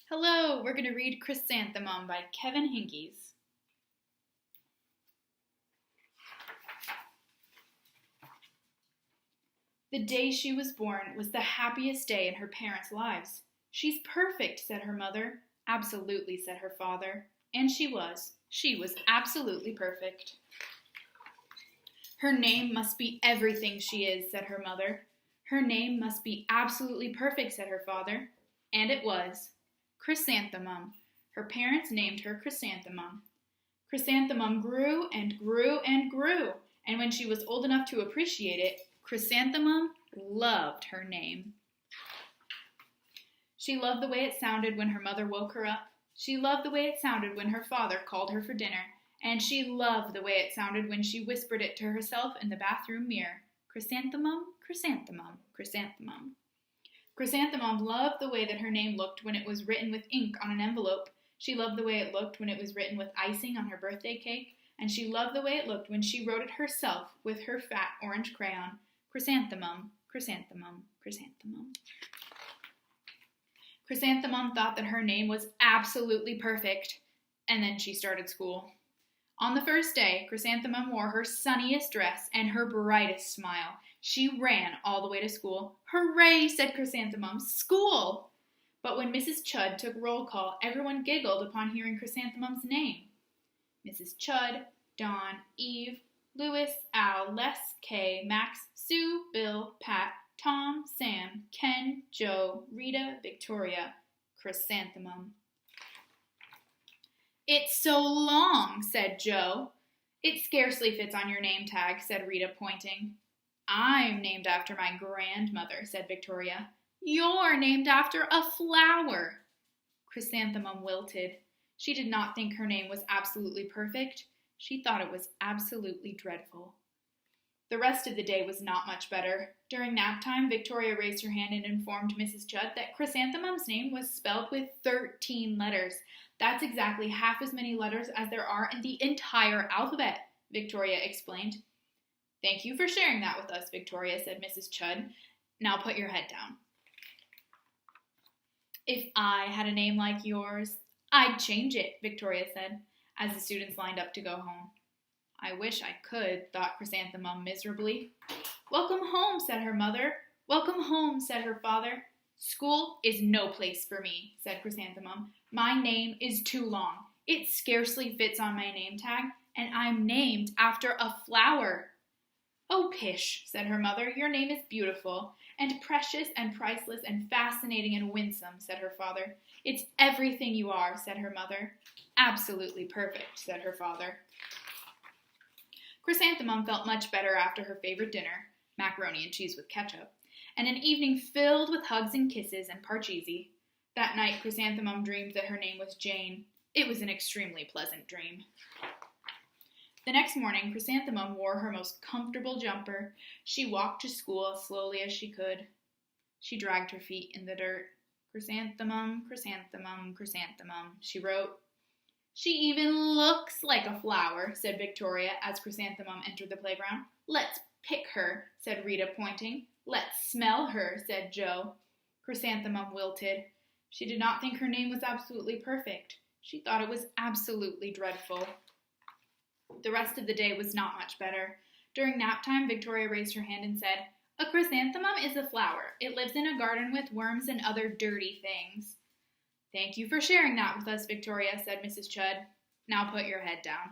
Hello, we're going to read Chrysanthemum by Kevin Hinkes. The day she was born was the happiest day in her parents' lives. She's perfect, said her mother. Absolutely, said her father. And she was. She was absolutely perfect. Her name must be everything she is, said her mother. Her name must be absolutely perfect, said her father. And it was. Chrysanthemum. Her parents named her Chrysanthemum. Chrysanthemum grew and grew and grew, and when she was old enough to appreciate it, Chrysanthemum loved her name. She loved the way it sounded when her mother woke her up. She loved the way it sounded when her father called her for dinner. And she loved the way it sounded when she whispered it to herself in the bathroom mirror. Chrysanthemum, chrysanthemum, chrysanthemum. Chrysanthemum loved the way that her name looked when it was written with ink on an envelope. She loved the way it looked when it was written with icing on her birthday cake. And she loved the way it looked when she wrote it herself with her fat orange crayon. Chrysanthemum, chrysanthemum, chrysanthemum. Chrysanthemum thought that her name was absolutely perfect. And then she started school. On the first day, Chrysanthemum wore her sunniest dress and her brightest smile. She ran all the way to school. Hooray, said Chrysanthemum, school! But when Mrs. Chud took roll call, everyone giggled upon hearing Chrysanthemum's name. Mrs. Chud, Dawn, Eve, Louis, Al, Les, Kay, Max, Sue, Bill, Pat, Tom, Sam, Ken, Joe, Rita, Victoria, Chrysanthemum. It's so long, said Joe. It scarcely fits on your name tag, said Rita, pointing. I'm named after my grandmother, said Victoria. You're named after a flower. Chrysanthemum wilted. She did not think her name was absolutely perfect. She thought it was absolutely dreadful. The rest of the day was not much better. During nap time, Victoria raised her hand and informed Mrs. Chud that Chrysanthemum's name was spelled with 13 letters. That's exactly half as many letters as there are in the entire alphabet, Victoria explained. Thank you for sharing that with us, Victoria, said Mrs. Chud. Now put your head down. If I had a name like yours, I'd change it, Victoria said, as the students lined up to go home. I wish I could, thought Chrysanthemum miserably. Welcome home, said her mother. Welcome home, said her father. School is no place for me, said Chrysanthemum. My name is too long. It scarcely fits on my name tag, and I'm named after a flower. Oh, pish, said her mother. Your name is beautiful, and precious and priceless and fascinating and winsome, said her father. It's everything you are, said her mother. Absolutely perfect, said her father. Chrysanthemum felt much better after her favorite dinner, macaroni and cheese with ketchup, and an evening filled with hugs and kisses and parcheesi. That night, Chrysanthemum dreamed that her name was Jane. It was an extremely pleasant dream. The next morning, Chrysanthemum wore her most comfortable jumper. She walked to school as slowly as she could. She dragged her feet in the dirt. Chrysanthemum, chrysanthemum, chrysanthemum, she wrote. She even looks like a flower, said Victoria as Chrysanthemum entered the playground. Let's pick her, said Rita, pointing. Let's smell her, said Joe. Chrysanthemum wilted. She did not think her name was absolutely perfect. She thought it was absolutely dreadful. The rest of the day was not much better. During nap time, Victoria raised her hand and said, A chrysanthemum is a flower. It lives in a garden with worms and other dirty things. Thank you for sharing that with us, Victoria, said Mrs. Chud. Now put your head down.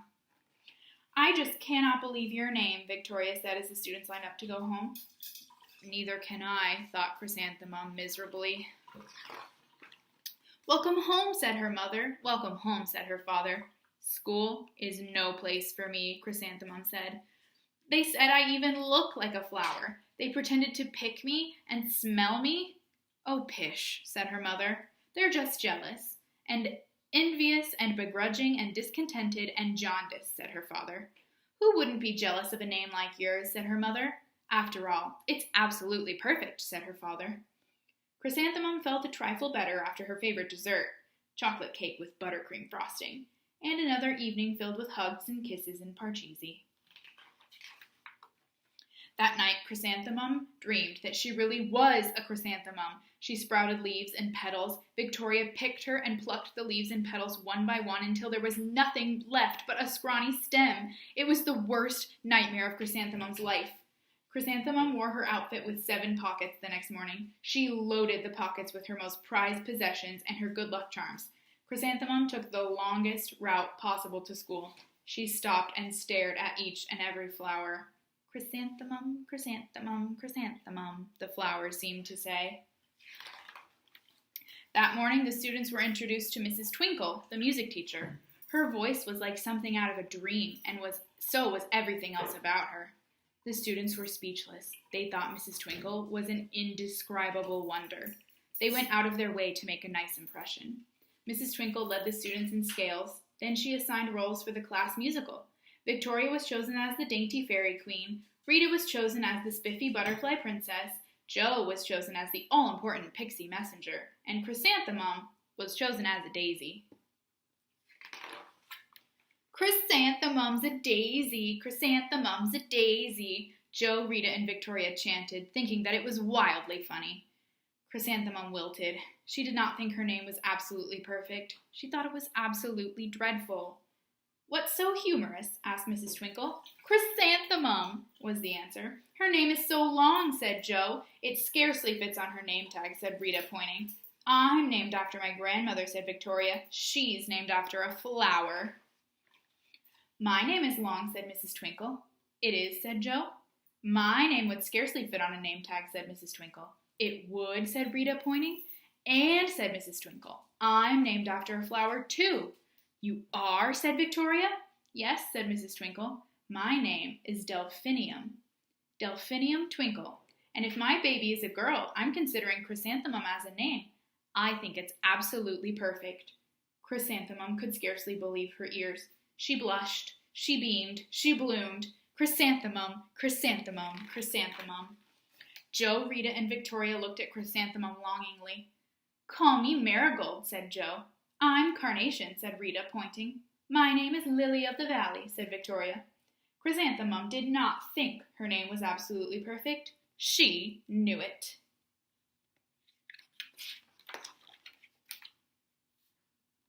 I just cannot believe your name, Victoria said as the students lined up to go home. Neither can I, thought Chrysanthemum miserably. Welcome home, said her mother. Welcome home, said her father. School is no place for me, Chrysanthemum said. They said I even look like a flower. They pretended to pick me and smell me. Oh, pish, said her mother. They're just jealous, and envious, and begrudging, and discontented, and jaundiced, said her father. Who wouldn't be jealous of a name like yours, said her mother. After all, it's absolutely perfect, said her father. Chrysanthemum felt a trifle better after her favorite dessert, chocolate cake with buttercream frosting, and another evening filled with hugs and kisses and parcheesi. That night, Chrysanthemum dreamed that she really was a chrysanthemum. She sprouted leaves and petals. Victoria picked her and plucked the leaves and petals one by one until there was nothing left but a scrawny stem. It was the worst nightmare of Chrysanthemum's life. Chrysanthemum wore her outfit with 7 pockets the next morning. She loaded the pockets with her most prized possessions and her good luck charms. Chrysanthemum took the longest route possible to school. She stopped and stared at each and every flower. Chrysanthemum, chrysanthemum, chrysanthemum, the flowers seemed to say. That morning, the students were introduced to Mrs. Twinkle, the music teacher. Her voice was like something out of a dream, and so was everything else about her. The students were speechless. They thought Mrs. Twinkle was an indescribable wonder. They went out of their way to make a nice impression. Mrs. Twinkle led the students in scales. Then she assigned roles for the class musical. Victoria was chosen as the dainty fairy queen. Rita was chosen as the spiffy butterfly princess. Jo was chosen as the all-important pixie messenger. And Chrysanthemum was chosen as a daisy. Chrysanthemum's a daisy, chrysanthemum's a daisy, Jo, Rita, and Victoria chanted, thinking that it was wildly funny. Chrysanthemum wilted. She did not think her name was absolutely perfect. She thought it was absolutely dreadful. What's so humorous? Asked Mrs. Twinkle. Chrysanthemum, was the answer. Her name is so long, said Jo. It scarcely fits on her name tag, said Rita, pointing. I'm named after my grandmother, said Victoria. She's named after a flower. My name is long, said Mrs. Twinkle. It is, said Jo. My name would scarcely fit on a name tag, said Mrs. Twinkle. It would, said Rita, pointing. And, said Mrs. Twinkle, I'm named after a flower, too. You are, said Victoria. Yes, said Mrs. Twinkle. My name is Delphinium. Delphinium Twinkle. And if my baby is a girl, I'm considering Chrysanthemum as a name. I think it's absolutely perfect. Chrysanthemum could scarcely believe her ears. She blushed, she beamed, she bloomed. Chrysanthemum, chrysanthemum, chrysanthemum. Jo, Rita, and Victoria looked at Chrysanthemum longingly. Call me Marigold, said Jo. I'm Carnation, said Rita, pointing. My name is Lily of the Valley, said Victoria. Chrysanthemum did not think her name was absolutely perfect. She knew it.